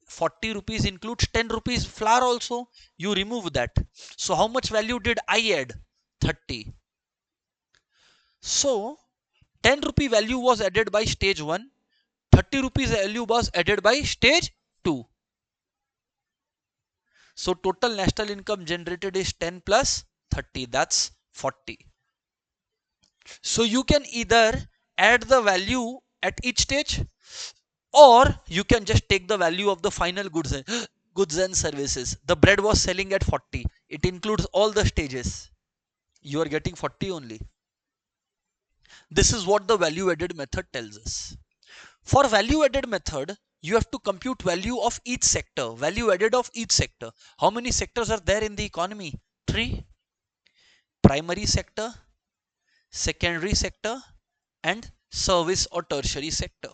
40 rupees includes 10 rupees flour also. You remove that. So how much value did I add? 30. So 10 rupee value was added by stage 1. 30 rupees value was added by stage 2. So total national income generated is 10 plus 30. That's 40. So you can either add the value at each stage, or you can just take the value of the final goods and services. The bread was selling at 40. It includes all the stages. You are getting 40 only. This is what the value added method tells us. For value added method, you have to compute value of each sector, value added of each sector. How many sectors are there in the economy? 3. Primary sector, secondary sector, and service or tertiary sector.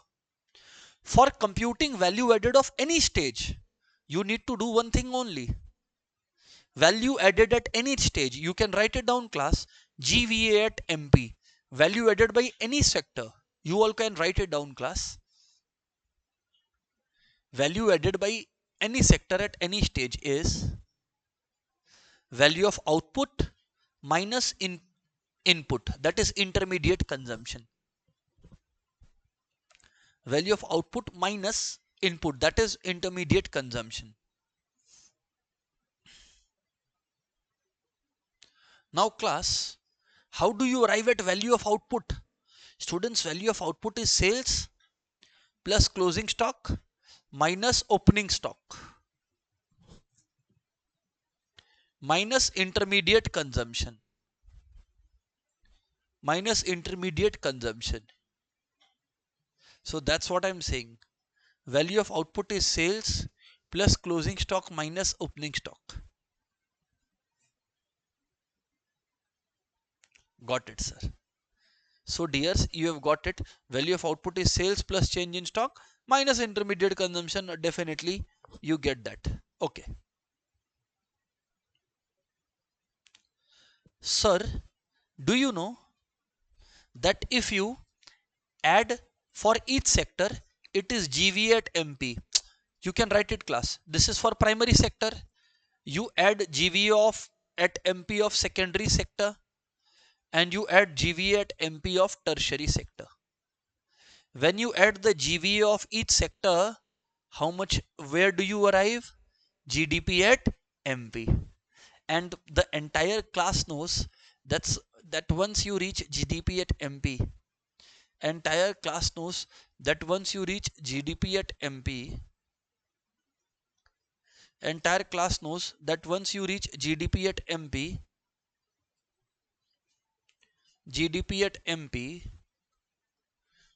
For computing value added of any stage, you need to do one thing only. Value added at any stage, you can write it down class, GVA at MP. Value added by any sector, you all can write it down class. Value added by any sector at any stage is value of output minus input, that is intermediate consumption. Value of output minus input, that is intermediate consumption. Now class, how do you arrive at value of output? Students, value of output is sales plus closing stock minus opening stock minus intermediate consumption. So that's what I'm saying. Value of output is sales plus closing stock minus opening stock. Got it, sir. So dears, you have got it. Value of output is sales plus change in stock minus intermediate consumption. Definitely you get that. Okay. Sir, do you know that if you add for each sector, it is GVA at MP. You can write it class. This is for primary sector. You add GVA at MP of secondary sector, and you add GVA at MP of tertiary sector. When you add the GVA of each sector, how much, where do you arrive? GDP at MP. And the entire class knows that's that once you reach GDP at MP, entire class knows that once you reach GDP at MP, entire class knows that once you reach GDP at MP, GDP at MP,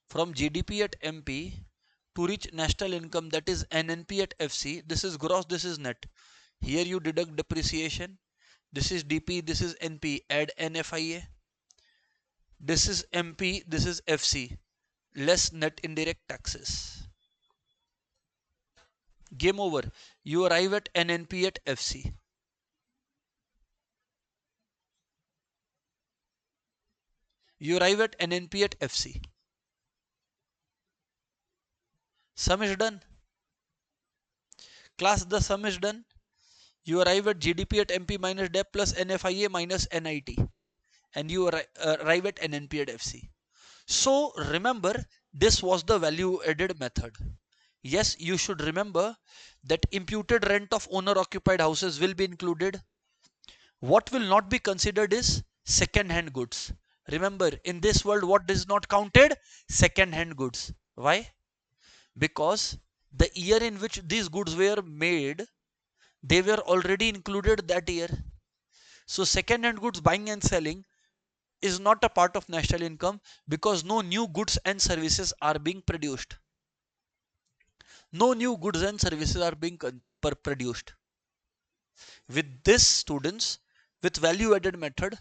from GDP at MP to reach national income, that is NNP at FC, this is gross, this is net. Here you deduct depreciation, this is DP, this is NP, add NFIA, this is MP, this is FC, less net indirect taxes. Game over. You arrive at NNP at FC. You arrive at NNP at FC. Sum is done. Class, the sum is done. You arrive at GDP at MP minus DEP plus NFIA minus NIT. And you arrive at NNP at FC. So remember, this was the value added method. Yes, you should remember that imputed rent of owner occupied houses will be included. What will not be considered is second hand goods. Remember, in this world, what is not counted? Second hand goods. Why? Because the year in which these goods were made, they were already included that year. So second hand goods buying and selling is not a part of national income because no new goods and services are being produced. No new goods and services are being produced. With this, students, with value added method,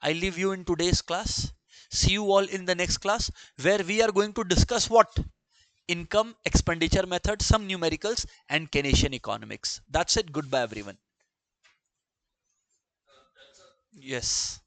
I leave you in today's class. See you all in the next class where we are going to discuss what? Income, expenditure method, some numericals and Keynesian economics. That's it. Goodbye everyone. Yes.